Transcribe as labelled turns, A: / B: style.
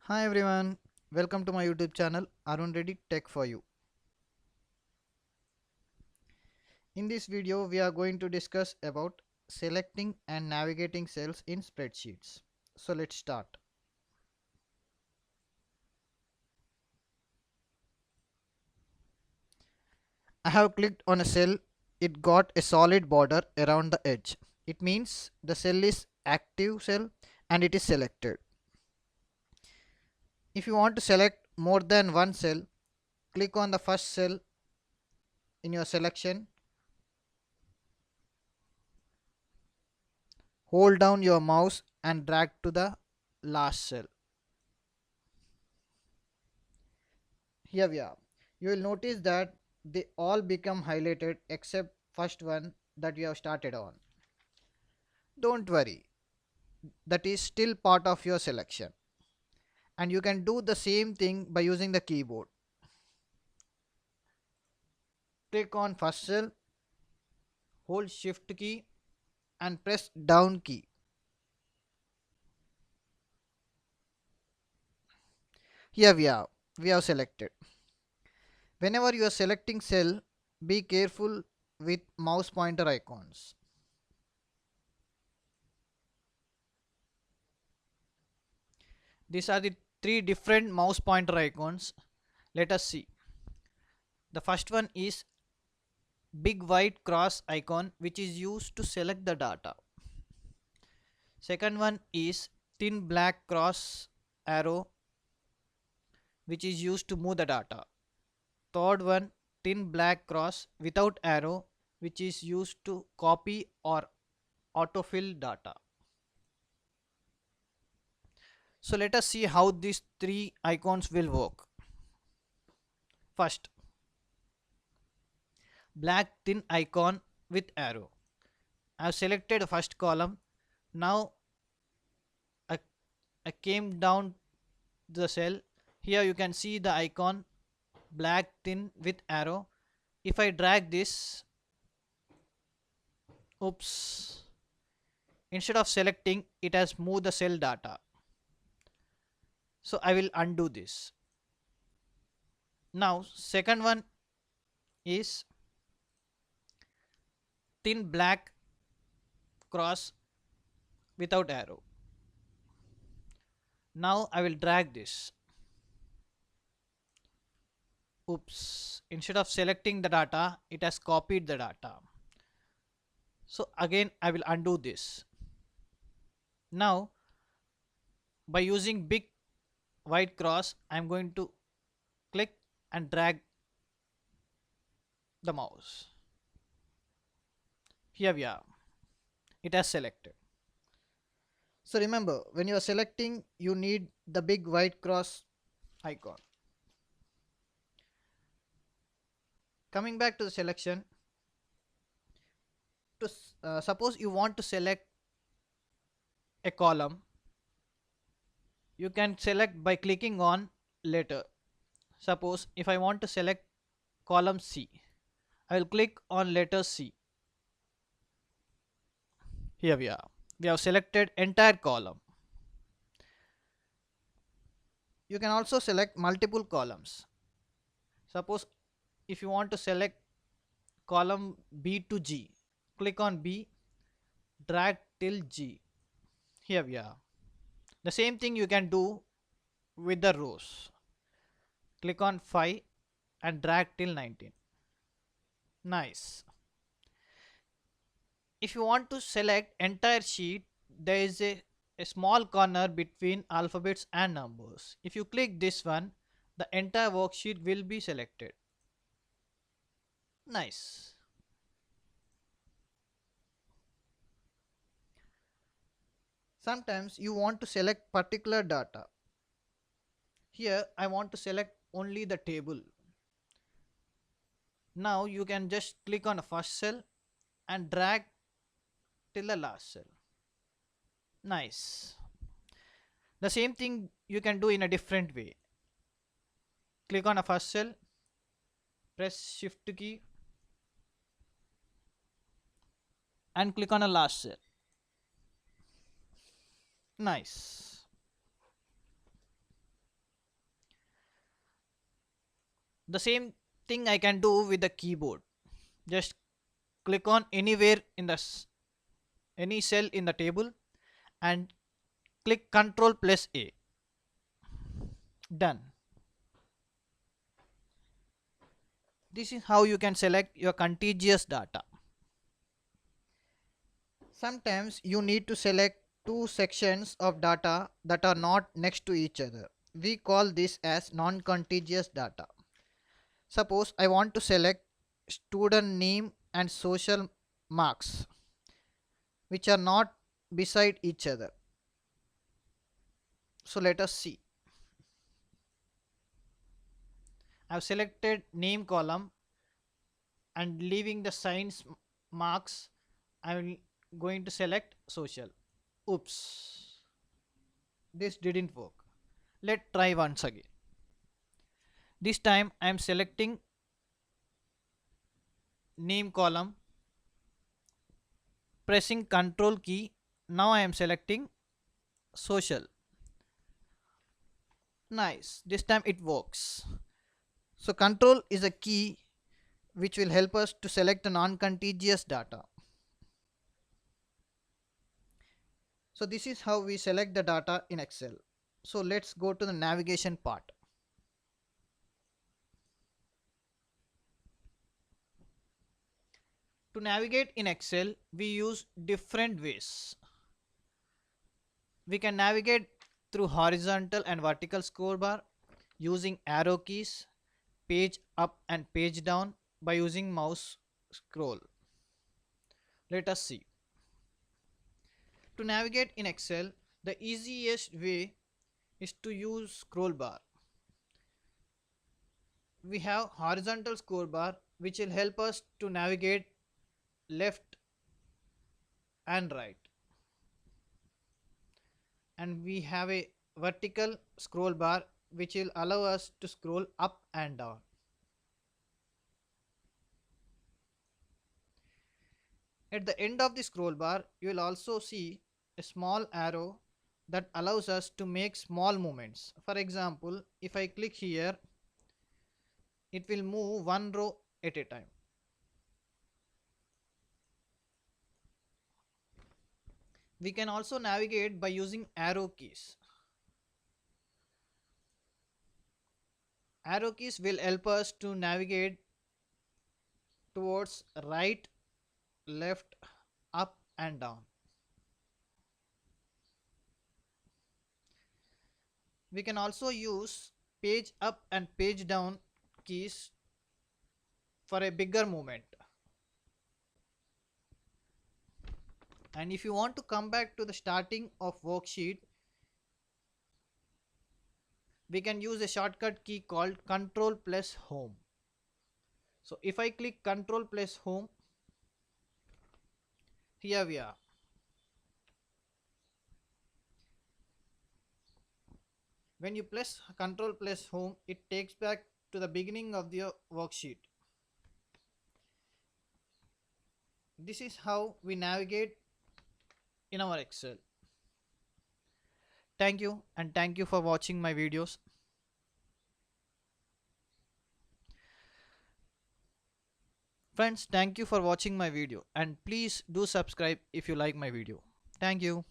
A: Hi everyone, welcome to my YouTube channel Arun Reddy Tech for You. In this video, we are going to discuss about selecting and navigating cells in spreadsheets. So let's start. I have clicked on a cell, it got a solid border around the edge. It means the cell is active cell and it is selected. If you want to select more than one cell, click on the first cell in your selection, hold down your mouse and drag to the last cell. Here we are. You will notice that they all become highlighted except first one that you have started on. Don't worry, that is still part of your selection. And you can do the same thing by using the keyboard. Click on first cell, hold shift key and press down key. Here we have selected. Whenever you are selecting cell, be careful with mouse pointer icons. These are the three different mouse pointer icons. Let us see. The first one is big white cross icon, which is used to select the data. Second one is thin black cross arrow, which is used to move the data. Third one, thin black cross without arrow, which is used to copy or autofill data. So let us see how these three icons will work. First, black thin icon with arrow. I have selected the first column. Now I, I came down the cell. Here you can see the icon black thin with arrow. If I drag this, oops, instead of selecting, it has moved the cell data. So I will undo this. Now second one is thin black cross without arrow. Now I will drag this. Oops, instead of selecting the data, it has copied the data. So again I will undo this. Now by using big white cross, I am going to click and drag the mouse. Here we are. It has selected. So remember, when you are selecting, you need the big white cross icon. Coming back to the selection, to suppose you want to select a column, you can select by clicking on letter. Suppose if I want to select column C, I will click on letter C. Here we are. We have selected entire column. You can also select multiple columns. Suppose if you want to select column B to G, click on B, drag till G. Here we are. The same thing you can do with the rows. Click on 5 and drag till 19. Nice. If you want to select entire sheet, there is a small corner between alphabets and numbers. If you click this one, the entire worksheet will be selected. Nice. Sometimes you want to select particular data. Here I want to select only the table. Now you can just click on the first cell and drag till the last cell. Nice. The same thing you can do in a different way. Click on a first cell, press shift key and click on a last cell. Nice. The same thing I can do with the keyboard. Just click on anywhere in the any cell in the table and click Ctrl plus A. Done. This is how you can select your contiguous data. Sometimes you need to select two sections of data that are not next to each other. We call this as non-contiguous data. Suppose I want to select student name and social marks which are not beside each other. So let us see. I have selected name column and leaving the signs marks. I am going to select social. Oops, this didn't work. Let's try once again. This time I am selecting name column, pressing Ctrl key. Now I am selecting social. Nice, this time it works. So control is a key which will help us to select the non-contiguous data. So this is how we select the data in Excel. So let's go to the navigation part. To navigate in Excel, we use different ways. We can navigate through horizontal and vertical scroll bar using arrow keys, page up and page down by using mouse scroll. Let us see. To navigate in Excel, the easiest way is to use scroll bar. We have horizontal scroll bar which will help us to navigate left and right, and we have a vertical scroll bar which will allow us to scroll up and down. At the end of the scroll bar, you will also see a small arrow that allows us to make small movements. For example, if I click here, it will move one row at a time. We can also navigate by using arrow keys. Arrow keys will help us to navigate towards right, left, up and down. We can also use page up and page down keys for a bigger movement. And if you want to come back to the starting of worksheet, we can use a shortcut key called Ctrl plus Home. So if I click Ctrl plus Home, here we are. When you press Ctrl plus Home, it takes back to the beginning of the worksheet. This is how we navigate in our Excel. Thank you, and thank you for watching my videos. Friends, thank you for watching my video, and please do subscribe if you like my video. Thank you.